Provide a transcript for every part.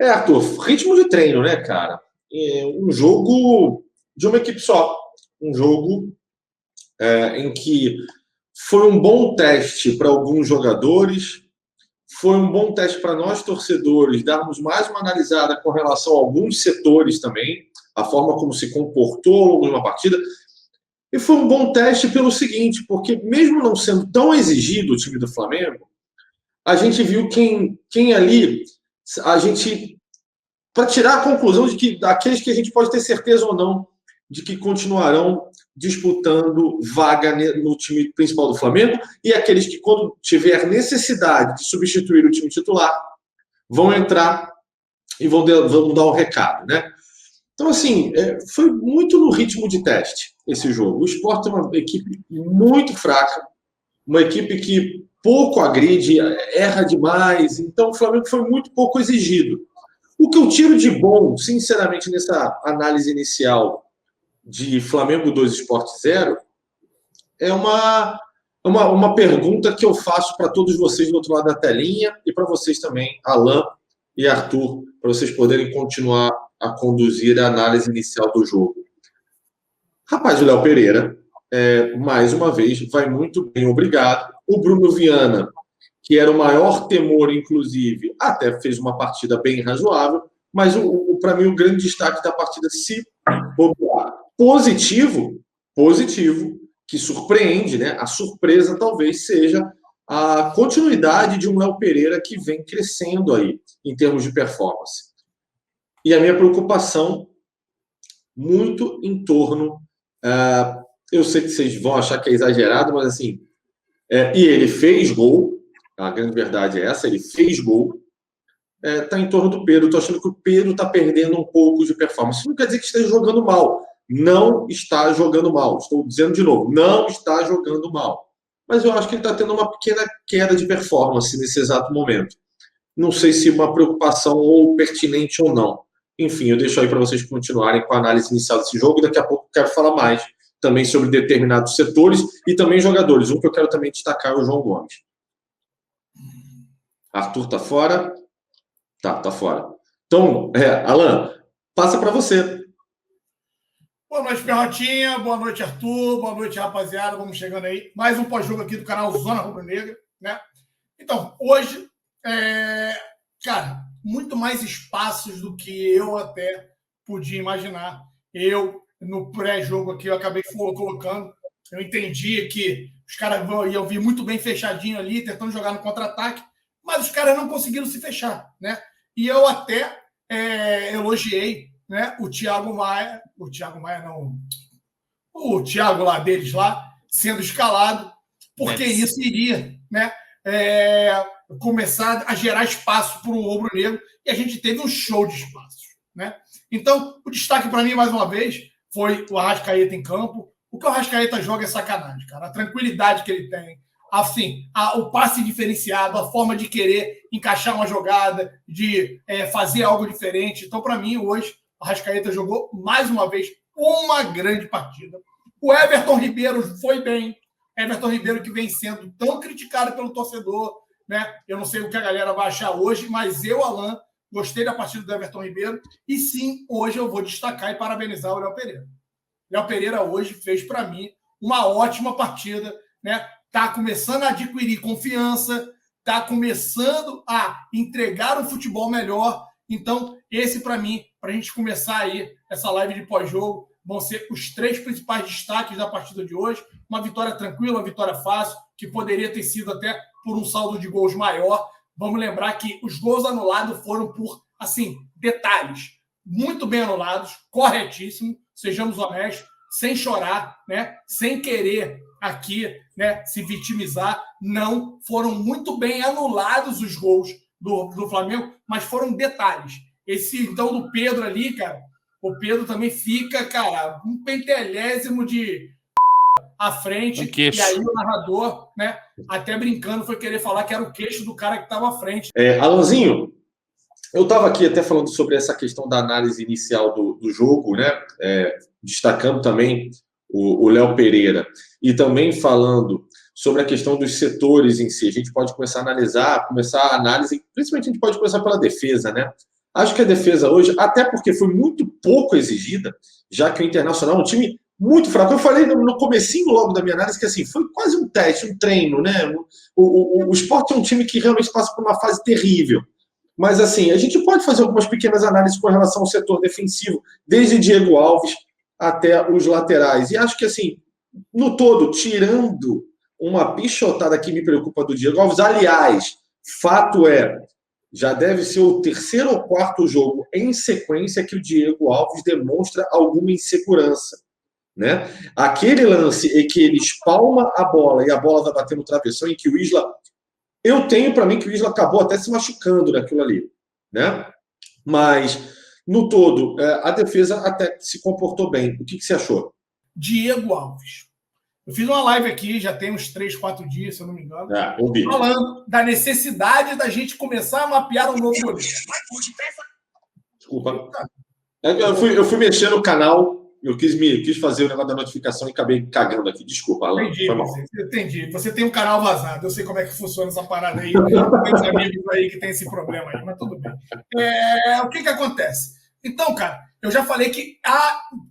Arthur, ritmo de treino, né, cara? Um jogo de uma equipe só. Um jogo em que foi um bom teste para alguns jogadores, foi um bom teste para nós, torcedores, darmos mais uma analisada com relação a alguns setores também, a forma como se comportou ao longo de uma partida. E foi um bom teste pelo seguinte, porque mesmo não sendo tão exigido o time do Flamengo, a gente viu quem ali, a gente para tirar a conclusão de que daqueles que a gente pode ter certeza ou não de que continuarão disputando vaga no time principal do Flamengo e aqueles que, quando tiver necessidade de substituir o time titular, vão entrar e vão dar o recado, né? Então, assim, foi muito no ritmo de teste esse jogo. O Sport é uma equipe muito fraca, uma equipe que pouco agride, erra demais. Então, o Flamengo foi muito pouco exigido. O que eu tiro de bom, sinceramente, nessa análise inicial de Flamengo 2 Sport 0 é uma pergunta que eu faço para todos vocês do outro lado da telinha e para vocês também, Alan e Arthur, para vocês poderem continuar a conduzir a análise inicial do jogo. Rapaz, o Léo Pereira, mais uma vez, vai muito bem, obrigado. O Bruno Viana, que era o maior temor, inclusive, até fez uma partida bem razoável, mas para mim o grande destaque da partida, se positivo, que surpreende, né? A surpresa talvez seja a continuidade de um Léo Pereira que vem crescendo aí em termos de performance. E a minha preocupação muito em torno, eu sei que vocês vão achar que é exagerado, mas assim, e ele fez gol, a grande verdade é essa, ele fez gol, está em torno do Pedro. Estou achando que o Pedro está perdendo um pouco de performance. Isso não quer dizer que esteja jogando mal. Não está jogando mal. Estou dizendo de novo, não está jogando mal. Mas eu acho que ele está tendo uma pequena queda de performance nesse exato momento. Não sei se uma preocupação ou pertinente ou não. Enfim, eu deixo aí para vocês continuarem com a análise inicial desse jogo e daqui a pouco eu quero falar mais também sobre determinados setores e também jogadores. Um que eu quero também destacar é o João Gomes. Arthur está fora. Tá fora. Então, Alan, passa para você. Boa noite, Perrotinha. Boa noite, Arthur. Boa noite, rapaziada. Vamos chegando aí. Mais um pós-jogo aqui do canal Zona Rubro Negra, né? Então, hoje, cara, muito mais espaços do que eu até podia imaginar. Eu, no pré-jogo aqui, eu acabei colocando. Eu entendi que os caras iam vir muito bem fechadinho ali, tentando jogar no contra-ataque, mas os caras não conseguiram se fechar, né? E eu até elogiei, né, o Thiago Maia não, o Thiago lá deles lá, sendo escalado, porque isso iria, né, começar a gerar espaço para o rubro-negro, e a gente teve um show de espaços, né? Então, o destaque para mim, mais uma vez, foi o Arrascaeta em campo. O que o Arrascaeta joga é sacanagem, cara. A tranquilidade que ele tem, assim, o passe diferenciado, a forma de querer encaixar uma jogada, de fazer algo diferente. Então, para mim, hoje, o Arrascaeta jogou, mais uma vez, uma grande partida. O Everton Ribeiro foi bem. Everton Ribeiro que vem sendo tão criticado pelo torcedor, né? Eu não sei o que a galera vai achar hoje, mas eu, Alan, gostei da partida do Everton Ribeiro. E sim, hoje eu vou destacar e parabenizar o Léo Pereira. Léo Pereira hoje fez, para mim, uma ótima partida, né? Está começando a adquirir confiança, está começando a entregar um futebol melhor. Então, esse, para mim, para a gente começar aí essa live de pós-jogo, vão ser os 3 principais destaques da partida de hoje. Uma vitória tranquila, uma vitória fácil, que poderia ter sido até por um saldo de gols maior. Vamos lembrar que os gols anulados foram por, assim, detalhes muito bem anulados, corretíssimo, sejamos honestos, sem chorar, né? Sem querer aqui, né, se vitimizar. Não, foram muito bem anulados os gols do Flamengo, mas foram detalhes. Esse, então, do Pedro ali, cara, o Pedro também fica, cara, um pentelésimo de à frente, e aí o narrador, né, até brincando, foi querer falar que era o queixo do cara que estava à frente. Alanzinho, eu estava aqui até falando sobre essa questão da análise inicial do jogo, né? Destacando também o Léo Pereira e também falando sobre a questão dos setores em si. A gente pode começar a analisar, começar a análise, principalmente a gente pode começar pela defesa, né? Acho que a defesa hoje, até porque foi muito pouco exigida, já que o Internacional é um time muito fraco. Eu falei no comecinho logo da minha análise que assim, foi quase um teste, um treino, né? O Sport é um time que realmente passa por uma fase terrível. Mas assim, a gente pode fazer algumas pequenas análises com relação ao setor defensivo, desde Diego Alves até os laterais. E acho que assim, no todo, tirando uma pichotada que me preocupa do Diego Alves, aliás, fato é, já deve ser o terceiro ou quarto jogo em sequência que o Diego Alves demonstra alguma insegurança, né? Aquele lance em que ele espalma a bola e a bola vai bater no travessão, em que o Isla... Eu tenho para mim que o Isla acabou até se machucando naquilo ali, né? Mas, no todo, a defesa até se comportou bem. O que você achou? Diego Alves. Eu fiz uma live aqui, já tem uns 3, 4 dias, se eu não me engano, ouvi. falando da necessidade da gente começar a mapear um novo goleiro. Desculpa. Eu fui mexer no canal, eu quis fazer o negócio da notificação e acabei cagando aqui. Desculpa, Alan. Entendi. Você tem um canal vazado, eu sei como é que funciona essa parada aí. Tem uns amigos aí que tem esse problema aí, mas tudo bem. O que acontece? Então, cara, eu já falei que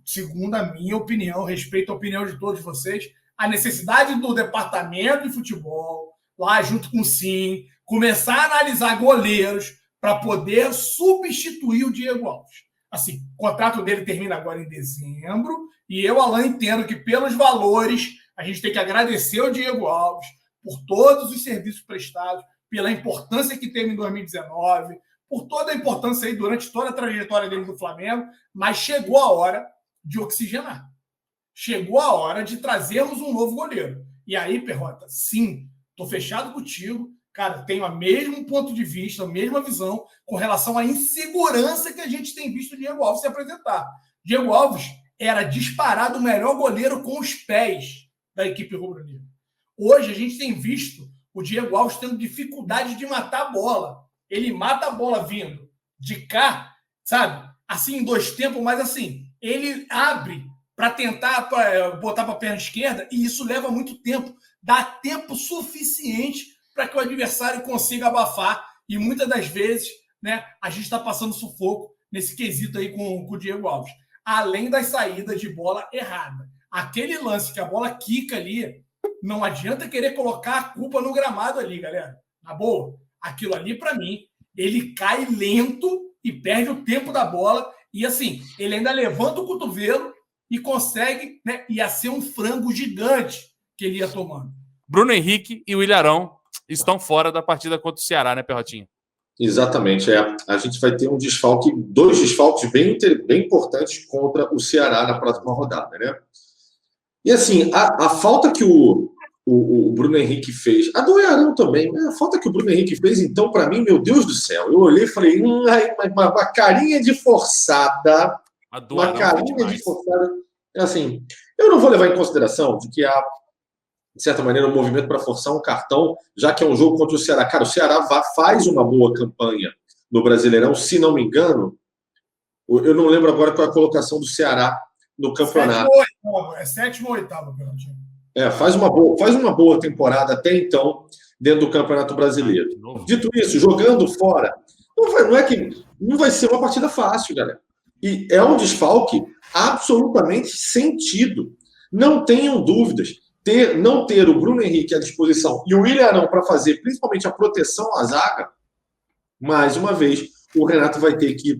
segundo a minha opinião, respeito a opinião de todos vocês, a necessidade do departamento de futebol, lá junto com o SIM, começar a analisar goleiros para poder substituir o Diego Alves. Assim, o contrato dele termina agora em dezembro, e eu, Alan, entendo que pelos valores, a gente tem que agradecer ao Diego Alves por todos os serviços prestados, pela importância que teve em 2019, por toda a importância aí durante toda a trajetória dele do Flamengo, mas chegou a hora de oxigenar. Chegou a hora de trazermos um novo goleiro. E aí, Perrota, sim, estou fechado contigo. Cara, tenho o mesmo ponto de vista, a mesma visão com relação à insegurança que a gente tem visto o Diego Alves se apresentar. Diego Alves era disparado o melhor goleiro com os pés da equipe rubro-negra. Hoje a gente tem visto o Diego Alves tendo dificuldade de matar a bola. Ele mata a bola vindo de cá, sabe? Assim, em 2 tempos, mas assim, ele abre para tentar botar para a perna esquerda e isso leva muito tempo. Dá tempo suficiente para que o adversário consiga abafar. E muitas das vezes, né, a gente está passando sufoco nesse quesito aí com o Diego Alves. Além das saídas de bola errada. Aquele lance que a bola quica ali, não adianta querer colocar a culpa no gramado ali, galera. Na boa, aquilo ali, para mim, ele cai lento e perde o tempo da bola. E assim, ele ainda levanta o cotovelo e consegue, né, ia ser um frango gigante que ele ia tomando. Bruno Henrique e o Ilharão estão fora da partida contra o Ceará, né, Perrotinho? Exatamente. A gente vai ter um desfalque, 2 desfalques bem importantes contra o Ceará na próxima rodada, né? E assim, a falta que o Bruno Henrique fez, a do Ilharão também, a falta que o Bruno Henrique fez, então, para mim, meu Deus do céu, eu olhei e falei, uma carinha de forçada, uma carinha de forçada, assim, eu não vou levar em consideração de que há, de certa maneira, um movimento para forçar um cartão, já que é um jogo contra o Ceará. Cara, o Ceará faz uma boa campanha no Brasileirão, se não me engano, eu não lembro agora qual é a colocação do Ceará no campeonato. 7º ou 8º, Perrotinho. Faz uma boa temporada até então dentro do Campeonato Brasileiro. Dito isso, jogando fora, não vai ser uma partida fácil, galera. E é um desfalque absolutamente sentido. Não tenham dúvidas. Não ter o Bruno Henrique à disposição e o Ilharão para fazer principalmente a proteção à zaga, mais uma vez, o Renato vai ter que,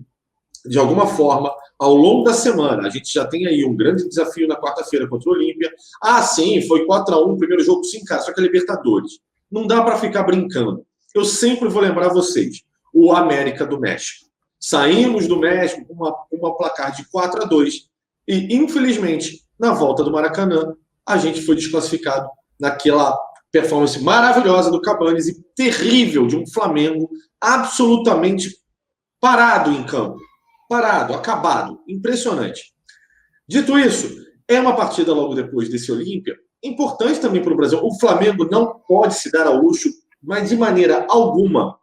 de alguma forma, ao longo da semana, a gente já tem aí um grande desafio na quarta-feira contra o Olímpia. Sim, foi 4-1 o primeiro jogo, sim, cara, só que é Libertadores. Não dá para ficar brincando. Eu sempre vou lembrar vocês, o América do México. Saímos do México com uma placar de 4-2 e, infelizmente, na volta do Maracanã, a gente foi desclassificado naquela performance maravilhosa do Cabanes e terrível de um Flamengo absolutamente parado em campo. Parado, acabado, impressionante. Dito isso, é uma partida logo depois desse Olímpia, importante também para o Brasil. O Flamengo não pode se dar ao luxo, mas de maneira alguma,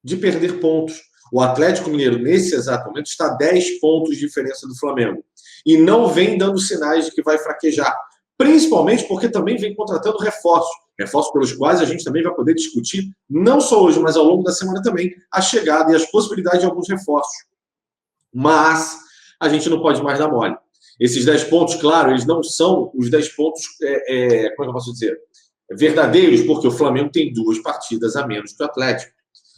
de perder pontos. O Atlético Mineiro, nesse exato momento, está a 10 pontos de diferença do Flamengo. E não vem dando sinais de que vai fraquejar. principalmente porque também vem contratando reforços pelos quais a gente também vai poder discutir, não só hoje, mas ao longo da semana também, a chegada e as possibilidades de alguns reforços. Mas a gente não pode mais dar mole. Esses 10 pontos, claro, eles não são os 10 pontos, como é que eu posso dizer, verdadeiros, porque o Flamengo tem 2 partidas a menos que o Atlético.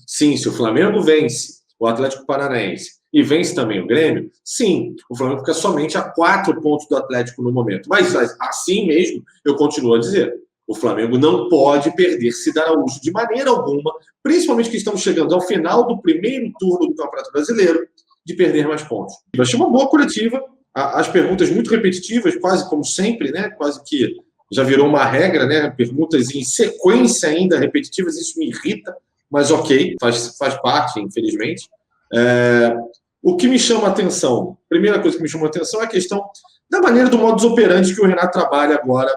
Sim, se o Flamengo vence o Atlético Paranaense e vence também o Grêmio, sim, o Flamengo fica somente a 4 pontos do Atlético no momento. Mas assim mesmo, eu continuo a dizer, o Flamengo não pode perder Cida Araújo de maneira alguma, principalmente que estamos chegando ao final do primeiro turno do Campeonato Brasileiro, de perder mais pontos. Eu achei uma boa coletiva, as perguntas muito repetitivas, quase como sempre, né? Quase que já virou uma regra, né? Perguntas em sequência ainda repetitivas, isso me irrita, mas ok, faz parte, infelizmente. O que me chama a atenção, primeira coisa que me chamou a atenção é a questão da maneira do modus operandi que o Renato trabalha agora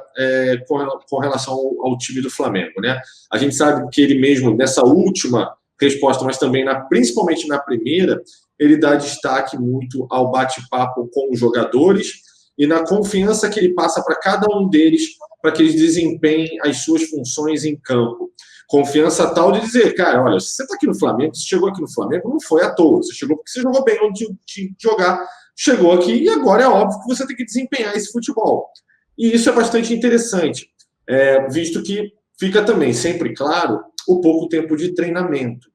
com relação ao time do Flamengo, né? A gente sabe que ele mesmo, nessa última resposta, mas também principalmente na primeira, ele dá destaque muito ao bate-papo com os jogadores e na confiança que ele passa para cada um deles para que eles desempenhem as suas funções em campo. Confiança tal de dizer, cara, olha, se você está aqui no Flamengo, se chegou aqui no Flamengo, não foi à toa. Você chegou porque você jogou bem onde tinha que jogar, chegou aqui e agora é óbvio que você tem que desempenhar esse futebol. E isso é bastante interessante, visto que fica também sempre claro o pouco tempo de treinamento.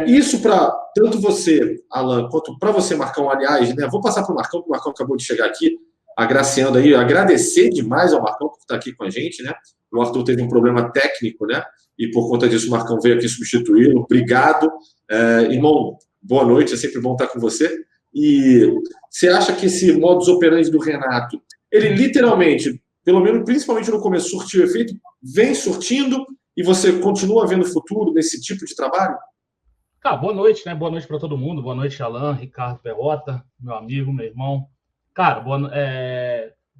Isso para tanto você, Alan, quanto para você, Marcão, aliás, né? Vou passar para o Marcão, porque o Marcão acabou de chegar aqui, agraciando aí, agradecer demais ao Marcão por estar aqui com a gente, né? O Arthur teve um problema técnico, né? E por conta disso o Marcão veio aqui substituí-lo. Obrigado. Irmão, boa noite, é sempre bom estar com você. E você acha que esse modus operandi do Renato, ele literalmente, pelo menos principalmente no começo, surtiu efeito, vem surtindo e você continua vendo futuro nesse tipo de trabalho? Cara, boa noite, né? Boa noite para todo mundo. Boa noite, Alan, Ricardo Perrota, meu amigo, meu irmão. Cara,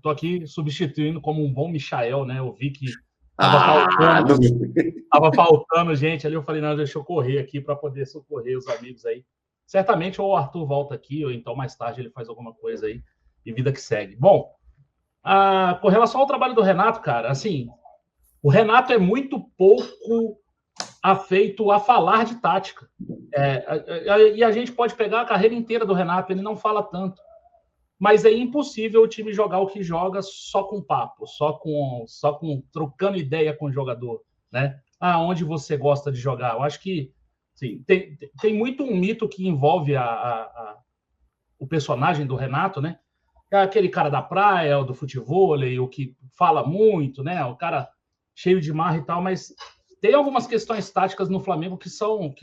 tô aqui substituindo como um bom Michael, né? Eu vi que tava faltando gente ali. Eu falei, não, deixa eu correr aqui para poder socorrer os amigos aí. Certamente ou o Arthur volta aqui, ou então mais tarde ele faz alguma coisa aí e vida que segue. Bom, com relação ao trabalho do Renato, cara, assim, o Renato é muito pouco afeito a falar de tática. E a gente pode pegar a carreira inteira do Renato, ele não fala tanto. Mas é impossível o time jogar o que joga só com papo, só com trocando ideia com o jogador, né? Onde você gosta de jogar? Eu acho que sim, tem muito um mito que envolve o personagem do Renato, né? Aquele cara da praia, o do futevôlei, o que fala muito, né? O cara cheio de marra e tal, mas tem algumas questões táticas no Flamengo que são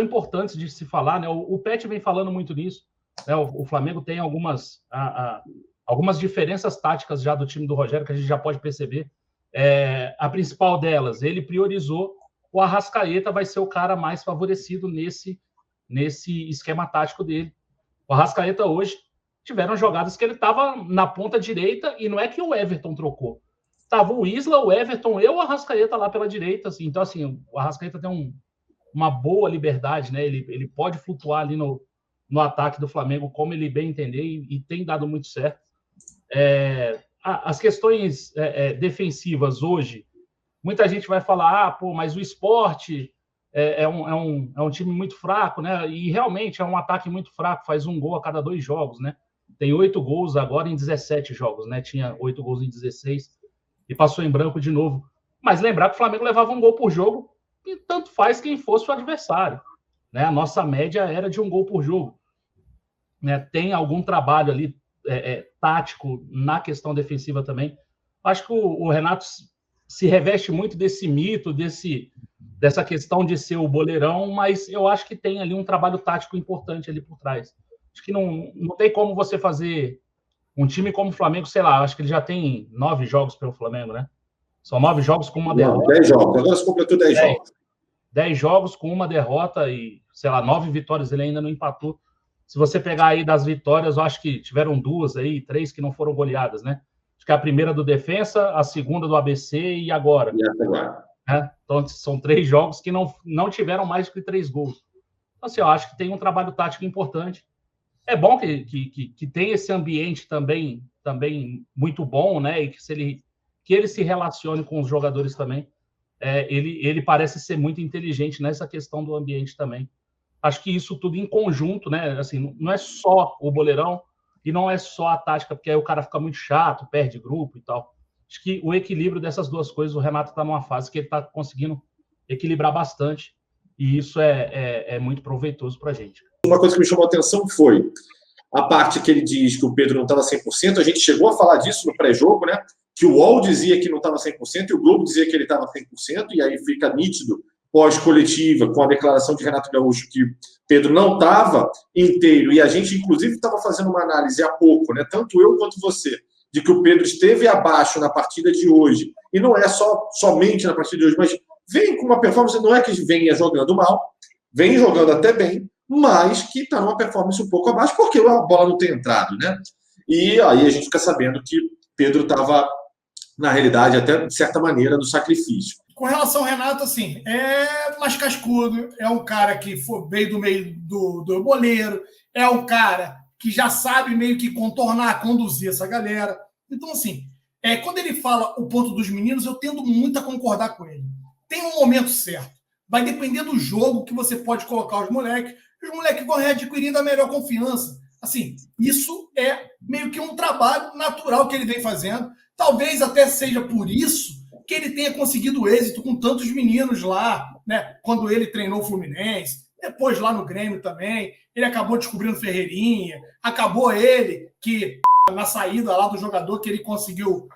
importantes de se falar, né? O Pet vem falando muito nisso. Né? O Flamengo tem algumas diferenças táticas já do time do Rogério que a gente já pode perceber. A principal delas, ele priorizou o Arrascaeta vai ser o cara mais favorecido nesse esquema tático dele. O Arrascaeta hoje tiveram jogadas que ele estava na ponta direita e não é que o Everton trocou. Tava o Isla, o Everton e o Arrascaeta lá pela direita. Assim. Então, assim, o Arrascaeta tem uma boa liberdade, né? Ele pode flutuar ali no ataque do Flamengo como ele bem entender e tem dado muito certo. As questões defensivas hoje, muita gente vai falar, mas o Sport é um time muito fraco, né? E realmente é um ataque muito fraco, faz um gol a cada 2 jogos, né? Tem 8 gols agora em 17 jogos, né? Tinha 8 gols em 16 e passou em branco de novo. Mas lembrar que o Flamengo levava um gol por jogo e tanto faz quem fosse o adversário, né? A nossa média era de um gol por jogo. Né? Tem algum trabalho ali tático na questão defensiva também. Acho que o Renato se reveste muito desse mito, dessa questão de ser o boleirão, mas eu acho que tem ali um trabalho tático importante ali por trás. Acho que não tem como você fazer um time como o Flamengo, sei lá, acho que ele já tem 9 jogos pelo Flamengo, né? São 9 jogos com uma derrota. 10 jogos, agora se completou 10 jogos. 10 jogos com uma derrota e, sei lá, 9 vitórias, ele ainda não empatou. Se você pegar aí das vitórias, eu acho que tiveram 2 aí, 3 que não foram goleadas, né? Acho que a primeira do Defensa, a segunda do ABC e agora. Então, são 3 jogos que não tiveram mais do que 3 gols. Então, assim, eu acho que tem um trabalho tático importante. é bom que tem esse ambiente também muito bom, né? E que ele se relacione com os jogadores também. Ele parece ser muito inteligente nessa questão do ambiente também. Acho que isso tudo em conjunto, né? Assim, não é só o boleirão e não é só a tática, porque aí o cara fica muito chato, perde grupo e tal. Acho que o equilíbrio dessas duas coisas, o Renato está numa fase que ele está conseguindo equilibrar bastante, e isso é muito proveitoso para a gente. Uma coisa que me chamou a atenção foi a parte que ele diz que o Pedro não estava 100%, a gente chegou a falar disso no pré-jogo, né? Que o UOL dizia que não estava 100% e o Globo dizia que ele estava 100%, e aí fica nítido, pós-coletiva, com a declaração de Renato Gaúcho, que Pedro não estava inteiro, e a gente, inclusive, estava fazendo uma análise há pouco, né? Tanto eu quanto você, de que o Pedro esteve abaixo na partida de hoje, e não é somente na partida de hoje, mas vem com uma performance, não é que venha jogando mal, vem jogando até bem, mas que está numa performance um pouco abaixo, porque a bola não tem entrado, né? E aí a gente fica sabendo que Pedro estava, na realidade, até de certa maneira, no sacrifício. Com relação ao Renato, assim, é mais cascudo, é um cara que veio do meio do boleiro, é um cara que já sabe meio que contornar, conduzir essa galera. Então, assim, quando ele fala o ponto dos meninos, eu tendo muito a concordar com ele. Tem um momento certo. Vai depender do jogo que você pode colocar os moleques vão readquirindo a melhor confiança. Assim, isso é meio que um trabalho natural que ele vem fazendo. Talvez até seja por isso que ele tenha conseguido êxito com tantos meninos lá, né? Quando ele treinou o Fluminense, depois lá no Grêmio também, ele acabou descobrindo Ferreirinha, acabou ele que, na saída lá do jogador, que ele conseguiu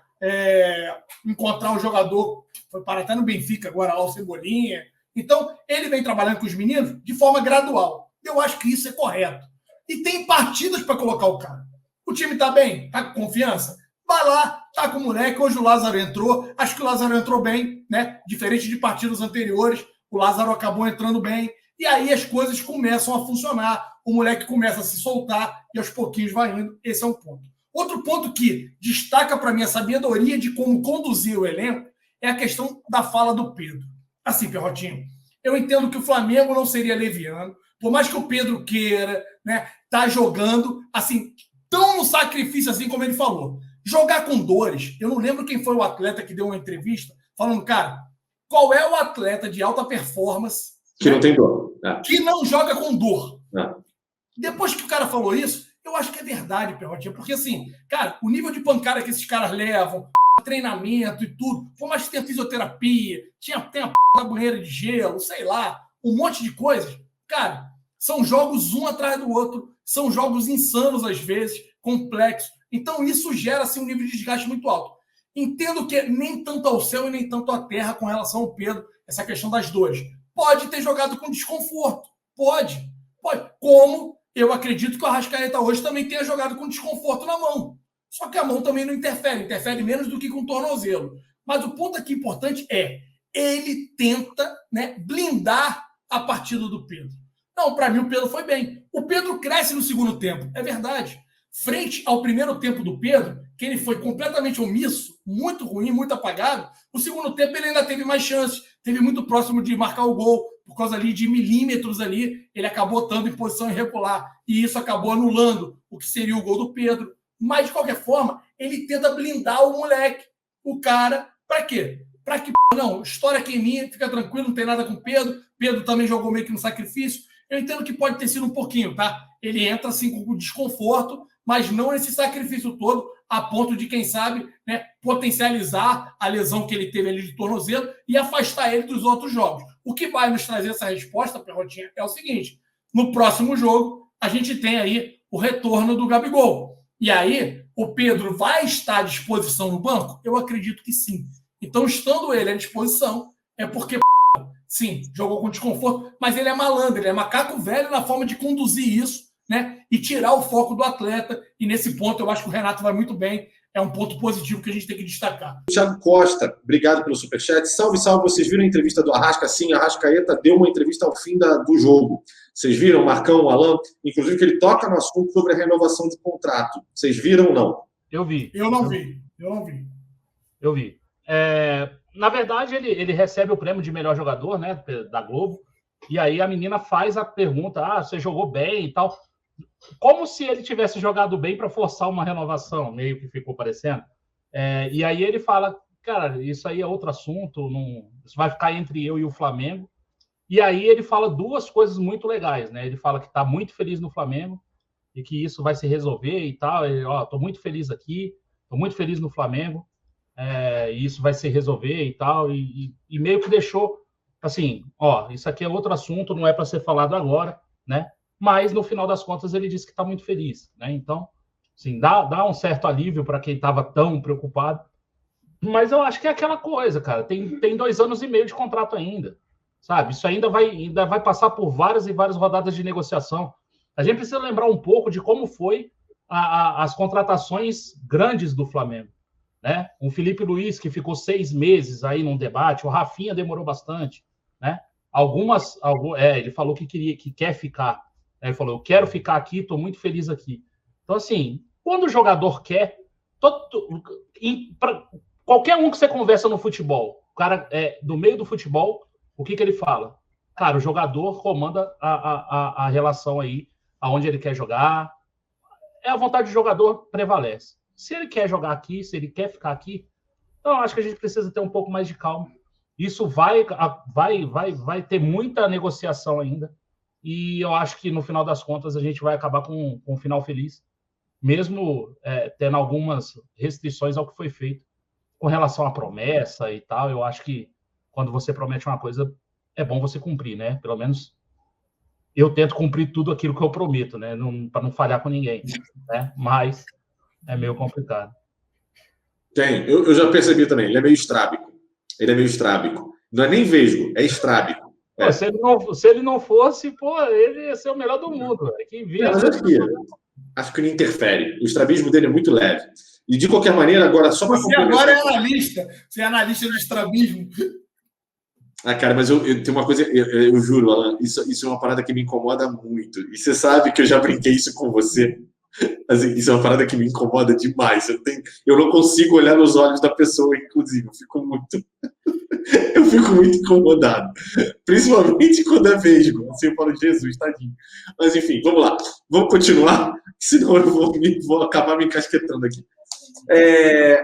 encontrar um jogador, foi parar até no Benfica agora lá, o Cebolinha. Então, ele vem trabalhando com os meninos de forma gradual. Eu acho que isso é correto. E tem partidas para colocar o cara. O time está bem? Está com confiança? Vai lá, tá com o moleque. Hoje o Lázaro entrou. Acho que o Lázaro entrou bem, né? Diferente de partidas anteriores, o Lázaro acabou entrando bem. E aí as coisas começam a funcionar. O moleque começa a se soltar e aos pouquinhos vai indo. Esse é um ponto. Outro ponto que destaca para mim a sabedoria de como conduzir o elenco é a questão da fala do Pedro. Assim, Perrotinho, eu entendo que o Flamengo não seria leviano, por mais que o Pedro queira, né, tá jogando, assim, tão no sacrifício assim como ele falou. Jogar com dores. Eu não lembro quem foi o atleta que deu uma entrevista falando, cara, qual é o atleta de alta performance que não tem dor, que não joga com dor? Não. Depois que o cara falou isso, eu acho que é verdade, Perrotinha, porque assim, cara, o nível de pancada que esses caras levam, treinamento e tudo, por mais que tenha fisioterapia, tem a da banheira de gelo, sei lá, um monte de coisas. Cara, são jogos um atrás do outro, são jogos insanos às vezes, complexos. Então isso gera assim, um nível de desgaste muito alto. Entendo que nem tanto ao céu e nem tanto à terra com relação ao Pedro, essa questão das dores. Pode ter jogado com desconforto, pode. Como eu acredito que o Arrascaeta hoje também tenha jogado com desconforto na mão. Só que a mão também não interfere menos do que com o tornozelo. Mas o ponto aqui importante é, ele tenta, né, blindar a partida do Pedro. Não, para mim o Pedro foi bem. O Pedro cresce no segundo tempo, é verdade. Frente ao primeiro tempo do Pedro, que ele foi completamente omisso, muito ruim, muito apagado, o segundo tempo ele ainda teve mais chances, teve muito próximo de marcar o gol, por causa ali de milímetros ali, ele acabou estando em posição irregular, e isso acabou anulando o que seria o gol do Pedro. Mas, de qualquer forma, ele tenta blindar o moleque, o cara, para quê? Para que, não, história aqui em mim, fica tranquilo, não tem nada com o Pedro, Pedro também jogou meio que no sacrifício, eu entendo que pode ter sido um pouquinho, tá? Ele entra assim com desconforto, mas não esse sacrifício todo, a ponto de, quem sabe, né, potencializar a lesão que ele teve ali de tornozelo e afastar ele dos outros jogos. O que vai nos trazer essa resposta, Perrotinha, é o seguinte: no próximo jogo, a gente tem aí o retorno do Gabigol. E aí, o Pedro vai estar à disposição no banco? Eu acredito que sim. Então, estando ele à disposição, é porque, sim, jogou com desconforto, mas ele é malandro, ele é macaco velho na forma de conduzir isso, né? E tirar o foco do atleta. E nesse ponto, eu acho que o Renato vai muito bem. É um ponto positivo que a gente tem que destacar. Thiago Costa, obrigado pelo superchat. Salve, salve. Vocês viram a entrevista do Arrasca? Sim, a Arrascaeta deu uma entrevista ao fim do jogo. Vocês viram? Marcão, Alan? Inclusive que ele toca no assunto sobre a renovação de contrato. Vocês viram ou não? Eu vi. Eu não vi. Eu vi. Na verdade, ele recebe o prêmio de melhor jogador, né, da Globo. E aí a menina faz a pergunta: você jogou bem e tal. como se ele tivesse jogado bem para forçar uma renovação, meio que ficou parecendo. E aí ele fala, cara, isso aí é outro assunto, não, isso vai ficar entre eu e o Flamengo. E aí ele fala duas coisas muito legais, né? Ele fala que está muito feliz no Flamengo e que isso vai se resolver e tal. Estou muito feliz aqui, estou muito feliz no Flamengo, e isso vai se resolver e tal. E meio que deixou assim, isso aqui é outro assunto, não é para ser falado agora, né? Mas no final das contas ele disse que está muito feliz, né? Então, assim, dá um certo alívio para quem estava tão preocupado. Mas eu acho que é aquela coisa, cara. Tem 2 anos e meio de contrato ainda, sabe? Isso ainda vai passar por várias e várias rodadas de negociação. A gente precisa lembrar um pouco de como foi as contratações grandes do Flamengo, né? O Felipe Luiz, que ficou 6 meses aí num debate, o Rafinha demorou bastante, né? Ele falou que quer ficar. Ele falou, eu quero ficar aqui, estou muito feliz aqui. Então, assim, quando o jogador quer, qualquer um que você conversa no futebol, o cara do meio do futebol, o que ele fala? Cara, o jogador comanda a relação aí, aonde ele quer jogar. A vontade do jogador prevalece. Se ele quer jogar aqui, se ele quer ficar aqui, então eu acho que a gente precisa ter um pouco mais de calma. Isso vai ter muita negociação ainda. E eu acho que, no final das contas, a gente vai acabar com um final feliz, mesmo tendo algumas restrições ao que foi feito com relação à promessa e tal. Eu acho que, quando você promete uma coisa, é bom você cumprir, né? Pelo menos eu tento cumprir tudo aquilo que eu prometo, né? Para não falhar com ninguém, né? Mas é meio complicado. Eu já percebi também. Ele é meio estrábico. Não é nem vesgo, é estrábico. Pô, se ele não fosse, ele ia ser o melhor do mundo. Acho que não interfere. O estrabismo dele é muito leve. E, de qualquer maneira, agora só para... Você agora é analista. Você é analista de estrabismo. Cara, mas eu tenho uma coisa... Eu juro, Alan, isso é uma parada que me incomoda muito. E você sabe que eu já brinquei isso com você. Assim, isso é uma parada que me incomoda demais. Eu não consigo olhar nos olhos da pessoa, inclusive. Eu fico muito incomodado. Principalmente quando é vesgo. Assim, eu falo, Jesus, tadinho. Mas, enfim, vamos lá. Vamos continuar, senão eu vou acabar me encasquetando aqui.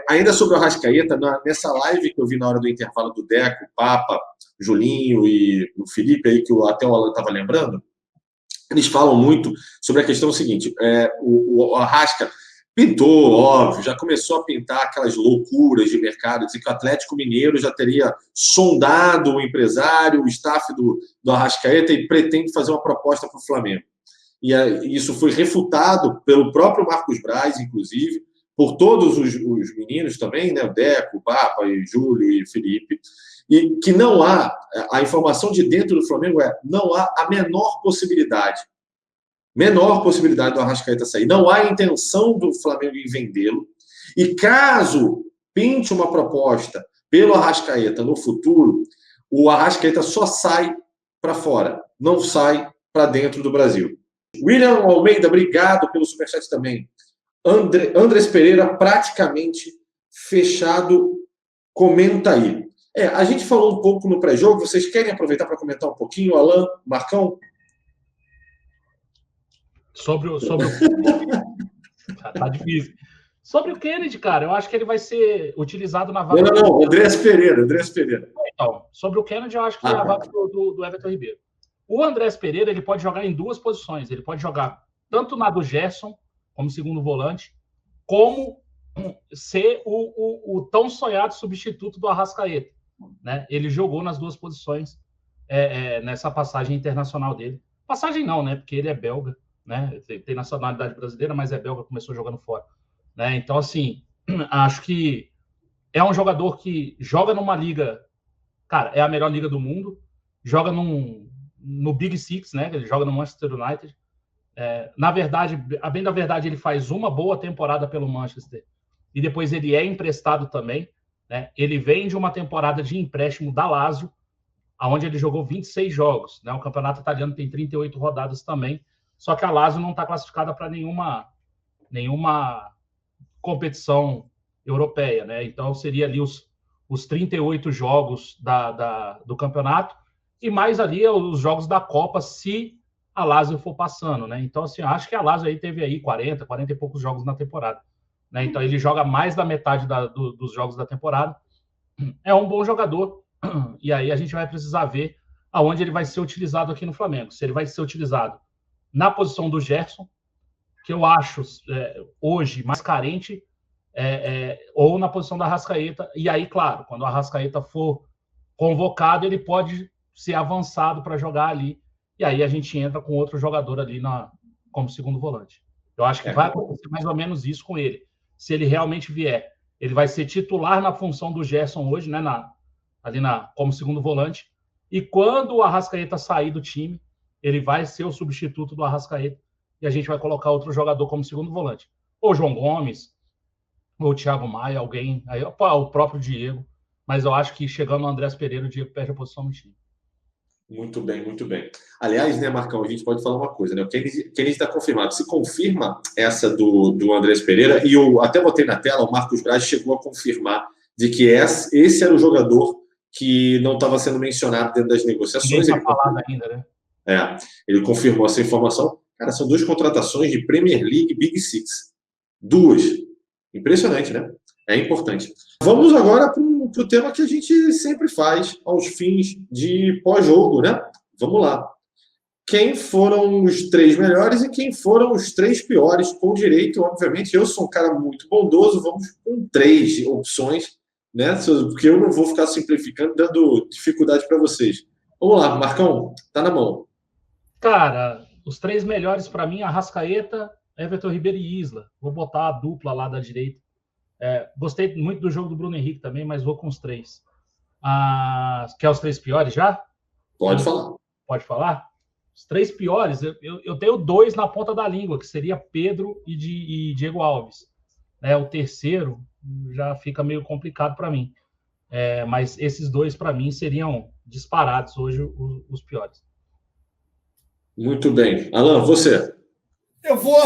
Ainda sobre o Arrascaeta, nessa live que eu vi na hora do intervalo do Deco, Papa, Julinho e o Felipe, aí, que até o Alan estava lembrando, eles falam muito sobre a questão seguinte: o Arrasca pintou, óbvio, já começou a pintar aquelas loucuras de mercado, dizer que o Atlético Mineiro já teria sondado o empresário, o staff do Arrascaeta, e pretende fazer uma proposta para o Flamengo. E isso foi refutado pelo próprio Marcos Braz, inclusive, por todos os meninos também, né? O Deco, o Papa, e Júlio e Felipe, e que não há, a informação de dentro do Flamengo não há a menor possibilidade do Arrascaeta sair. Não há intenção do Flamengo em vendê-lo. E caso pinte uma proposta pelo Arrascaeta no futuro, o Arrascaeta só sai para fora, não sai para dentro do Brasil. William Almeida, obrigado pelo superchat também. Andrés Pereira, praticamente fechado, comenta aí. A gente falou um pouco no pré-jogo, vocês querem aproveitar para comentar um pouquinho, Alan, Marcão? Sobre o tá difícil. Sobre o Kennedy, cara, eu acho que ele vai ser utilizado na vaga... Não, Andrés Pereira. Então, sobre o Kennedy, eu acho que é a vaga do Everton Ribeiro. O Andrés Pereira, ele pode jogar em 2 posições. Ele pode jogar tanto na do Gerson, como segundo volante, como ser o tão sonhado substituto do Arrascaeta, né? Ele jogou nas 2 posições nessa passagem internacional dele. Passagem não, né? Porque ele é belga, né? Tem nacionalidade brasileira, mas é belga, começou jogando fora, né? Então, assim, acho que é um jogador que joga numa liga, cara, é a melhor liga do mundo, joga no Big Six, né? Ele joga no Manchester United. Na verdade, a bem da verdade, ele faz uma boa temporada pelo Manchester e depois ele é emprestado também, né? Ele vem de uma temporada de empréstimo da Lazio, onde ele jogou 26 jogos, né? O campeonato italiano tem 38 rodadas também, só que a Lazio não está classificada para nenhuma competição europeia, né? Então seria ali os 38 jogos do campeonato e mais ali os jogos da Copa, se a Lazio for passando, né? Então, assim, acho que a Lazio aí teve aí 40 e poucos jogos na temporada, né? Então, ele joga mais da metade dos jogos da temporada. É um bom jogador, e aí a gente vai precisar ver aonde ele vai ser utilizado aqui no Flamengo. Se ele vai ser utilizado na posição do Gerson, que eu acho hoje mais carente, ou na posição da Arrascaeta. E aí, claro, quando o Arrascaeta for convocado, ele pode ser avançado para jogar ali. E aí a gente entra com outro jogador ali como segundo volante. Eu acho que vai acontecer mais ou menos isso com ele. Se ele realmente vier, ele vai ser titular na função do Gerson hoje, né, como segundo volante. E quando o Arrascaeta sair do time, ele vai ser o substituto do Arrascaeta e a gente vai colocar outro jogador como segundo volante. Ou João Gomes, ou o Thiago Maia, alguém, aí, o próprio Diego. Mas eu acho que chegando no Andrés Pereira, o Diego perde a posição no time. Muito bem, muito bem. Aliás, né, Marcão, a gente pode falar uma coisa, né? O Kennedy está confirmado. Se confirma essa do Andrés Pereira, e eu até botei na tela, o Marcos Braz chegou a confirmar de que esse era o jogador que não estava sendo mencionado dentro das negociações. Ninguém tá falado ainda, né? Ele confirmou essa informação. Cara, são 2 contratações de Premier League Big Six. 2. Impressionante, né? É importante. Vamos agora para o tema que a gente sempre faz aos fins de pós-jogo, né? Vamos lá. Quem foram os 3 melhores e quem foram os 3 piores, com direito, obviamente. Eu sou um cara muito bondoso, vamos com 3 opções, né? Porque eu não vou ficar simplificando, dando dificuldade para vocês. Vamos lá, Marcão, tá na mão. Cara, os 3 melhores para mim, Arrascaeta, Everton Ribeiro e Isla. Vou botar a dupla lá da direita. Gostei muito do jogo do Bruno Henrique também, mas vou com os 3. Quer os 3 piores já? Pode falar. Pode falar? Os 3 piores, eu tenho 2 na ponta da língua, que seria Pedro e Diego Alves. O terceiro já fica meio complicado para mim. Mas esses 2, para mim, seriam disparados hoje os piores. Muito bem. Alan, você? Eu vou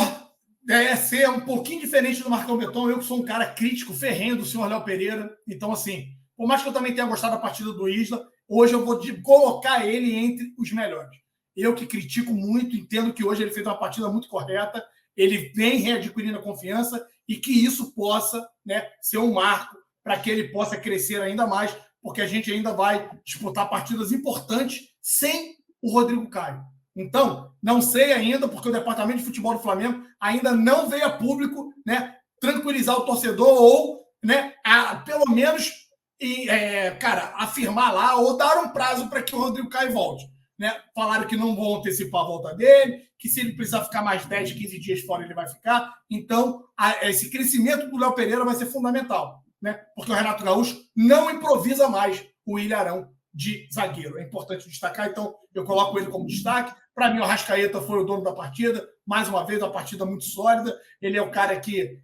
ser um pouquinho diferente do Marcão Beton. Eu que sou um cara crítico, ferrenho do senhor Léo Pereira. Então, assim, por mais que eu também tenha gostado da partida do Isla, hoje eu vou colocar ele entre os melhores. Eu que critico muito, entendo que hoje ele fez uma partida muito correta, ele vem readquirindo a confiança e que isso possa, né, ser um marco para que ele possa crescer ainda mais, porque a gente ainda vai disputar partidas importantes sem o Rodrigo Caio. Então, não sei ainda, porque o Departamento de Futebol do Flamengo ainda não veio a público, né, tranquilizar o torcedor ou, né, pelo menos afirmar lá ou dar um prazo para que o Rodrigo Caio volte. Né? Falaram que não vão antecipar a volta dele, que se ele precisar ficar mais 10, 15 dias fora, ele vai ficar. Então, esse crescimento do Léo Pereira vai ser fundamental, né? Porque o Renato Gaúcho não improvisa mais o Ilharão de zagueiro. É importante destacar, então eu coloco ele como destaque. Para mim, o Arrascaeta foi o dono da partida. Mais uma vez, uma partida muito sólida. Ele é o cara que,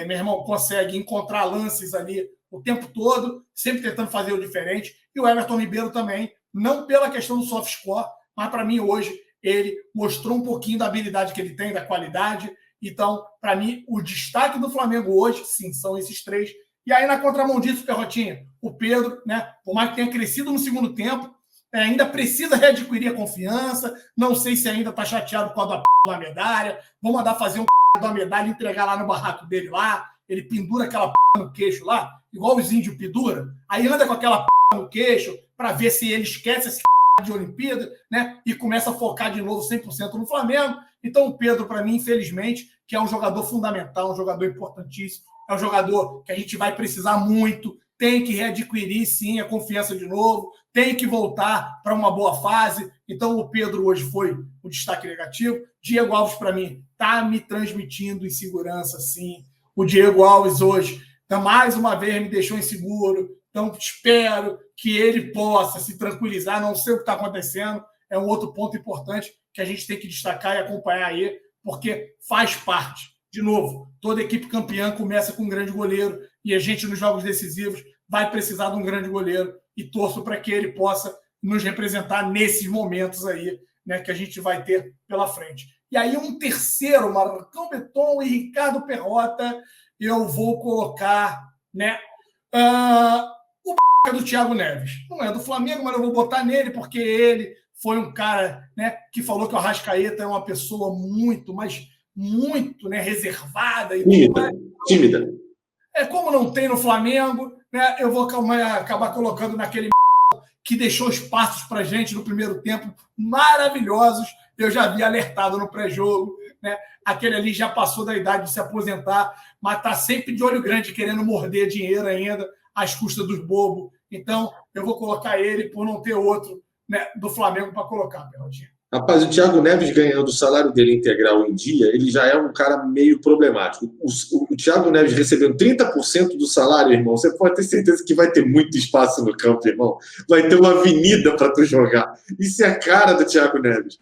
meu irmão, consegue encontrar lances ali o tempo todo, sempre tentando fazer o diferente. E o Everton Ribeiro também, não pela questão do soft score, mas para mim hoje ele mostrou um pouquinho da habilidade que ele tem, da qualidade. Então, para mim, o destaque do Flamengo hoje, sim, são esses 3. E aí, na contramão disso, Perrotinha, o Pedro, né, por mais que tenha crescido no segundo tempo, ainda precisa readquirir a confiança. Não sei se ainda está chateado com a da medalha. Vou mandar fazer um da medalha e entregar lá no barraco dele lá. Ele pendura aquela no queixo lá, igual os índios pendura. Aí anda com aquela no queixo para ver se ele esquece esse de Olimpíada, né? E começa a focar de novo 100% no Flamengo. Então, o Pedro, para mim, infelizmente, que é um jogador fundamental, um jogador importantíssimo, é um jogador que a gente vai precisar muito, tem que readquirir, sim, a confiança de novo, tem que voltar para uma boa fase. Então, o Pedro hoje foi o destaque negativo. Diego Alves, para mim, está me transmitindo insegurança, sim. O Diego Alves hoje, mais uma vez, me deixou inseguro. Então, espero que ele possa se tranquilizar. Não sei o que está acontecendo. É um outro ponto importante que a gente tem que destacar e acompanhar aí, porque faz parte. De novo, toda equipe campeã começa com um grande goleiro e a gente, nos jogos decisivos, vai precisar de um grande goleiro e torço para que ele possa nos representar nesses momentos aí, né, que a gente vai ter pela frente. E aí, um terceiro, Marcão Beton e Ricardo Perrota, eu vou colocar, né, o do Thiago Neves. Não é do Flamengo, mas eu vou botar nele, porque ele foi um cara, né, que falou que o Arrascaeta é uma pessoa muito, mas muito, né, reservada. E tímida. Como não tem no Flamengo, né, eu vou acabar colocando naquele que deixou espaços para gente no primeiro tempo maravilhosos. Eu já havia alertado no pré-jogo, né? Aquele ali já passou da idade de se aposentar, mas está sempre de olho grande, querendo morder dinheiro ainda, às custas dos bobos. Então, eu vou colocar ele por não ter outro, né, do Flamengo para colocar, Bernardinho. Rapaz, o Thiago Neves ganhando o salário dele integral em dia, ele já é um cara meio problemático. O Thiago Neves recebendo 30% do salário, irmão, você pode ter certeza que vai ter muito espaço no campo, irmão. Vai ter uma avenida para tu jogar. Isso é a cara do Thiago Neves.